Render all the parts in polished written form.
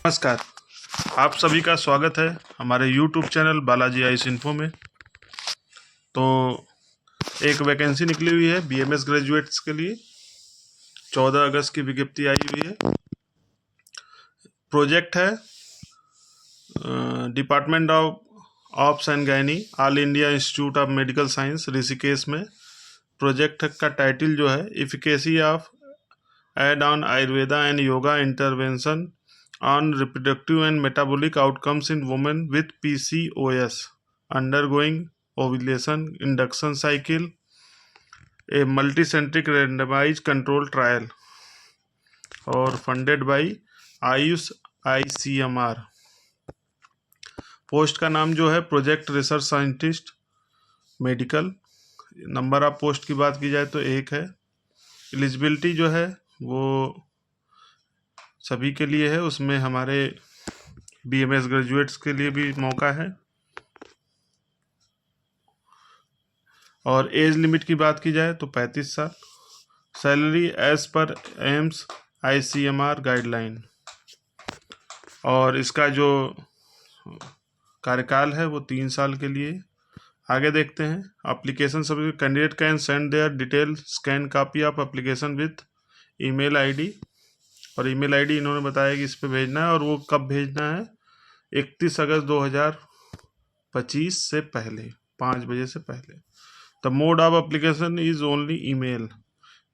नमस्कार। आप सभी का स्वागत है हमारे YouTube channel Balaji ice info में। तो एक वैकेंसी निकली हुई है BMS ग्रेजुएट्स के लिए। 14 अगस्त की विज्ञप्ति आई हुई है। प्रोजेक्ट है department of obs and gynae, all India institute of medical science, Rishikesh में। प्रोजेक्ट का टाइटल जो है efficacy of add on Ayurveda and yoga intervention on reproductive and metabolic outcomes in women with PCOS undergoing ovulation induction cycle, a multicentric randomized control trial और funded by Ayush ICMR। Post का नाम जो है project research scientist medical. Number of post की बात की जाए तो 1 है। एलिजिबिलिटी जो है वो सभी के लिए है, उसमें हमारे BMS ग्रेजुएट्स के लिए भी मौका है। और एज लिमिट की बात की जाए तो 35 साल। Salary as per AIIMS ICMR guideline. और इसका जो कार्यकाल है वो 3 साल के लिए। आगे देखते हैं। एप्लीकेशन सब candidate can send their detail scan copy of application with email ID. और ईमेल आईडी इन्होंने बताया कि इस पे भेजना है, और वो कब भेजना है 31 अगस्त 2025 से पहले, 5 बजे से पहले। The mode of application is only email,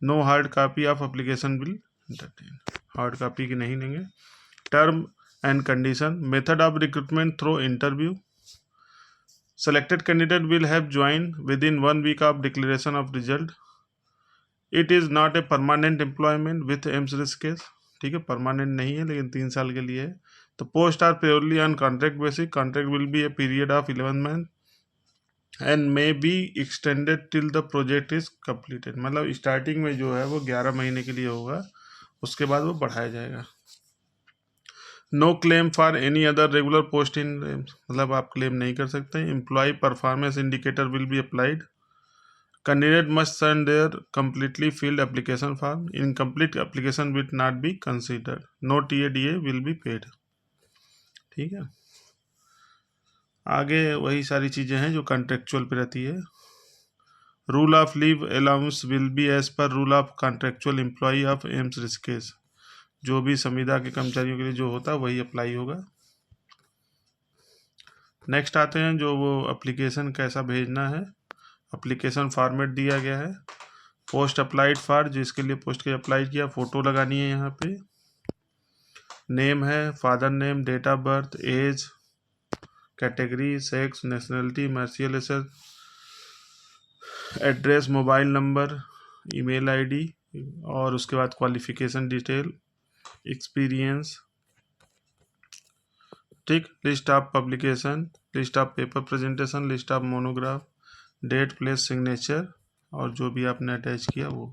no hard copy of application will entertain. Hard copy की नहीं लेंगे। Term and condition, method of recruitment through interview. Selected candidate will have join within 1 week of declaration of result. It is not a permanent employment with AIIMS Rishikesh. ठीक है, permanent नहीं है लेकिन 3 साल के लिए है। तो post are purely on contract basis. Contract will be a period of 11 month and may be extended till the project is completed. मतलब स्टार्टिंग में जो है वो 11 महीने के लिए होगा, उसके बाद वो बढ़ाया जाएगा। No claim for any other regular post in, मतलब आप क्लेम नहीं कर सकते। Employ performance indicator will be applied. Candidate must send their completely filled application form. Incomplete application will not be considered. No TADA will be paid. ठीक है। आगे वही सारी चीज़ें हैं जो कॉन्ट्रेक्चुअल पे रहती है। Rule of leave allowance will be as per rule of contractual employ of AIIMS Rishikesh. जो भी संविदा के कर्मचारियों के लिए जो होता है वही अप्लाई होगा। नेक्स्ट आते हैं जो वो एप्लीकेशन कैसा भेजना है। एप्लीकेशन फॉर्मेट दिया गया है। पोस्ट अप्लाइड फॉर, जिसके लिए पोस्ट के अप्लाई किया, फ़ोटो लगानी है यहाँ पे। नेम है father name, date of birth, age, category, sex, nationality, marital एसेस, address, mobile number, email ID, और उसके बाद क्वालिफिकेशन डिटेल, एक्सपीरियंस। ठीक। List of publication, list of paper presentation, list of monograph, date, place, signature, और जो भी आपने attach किया वो।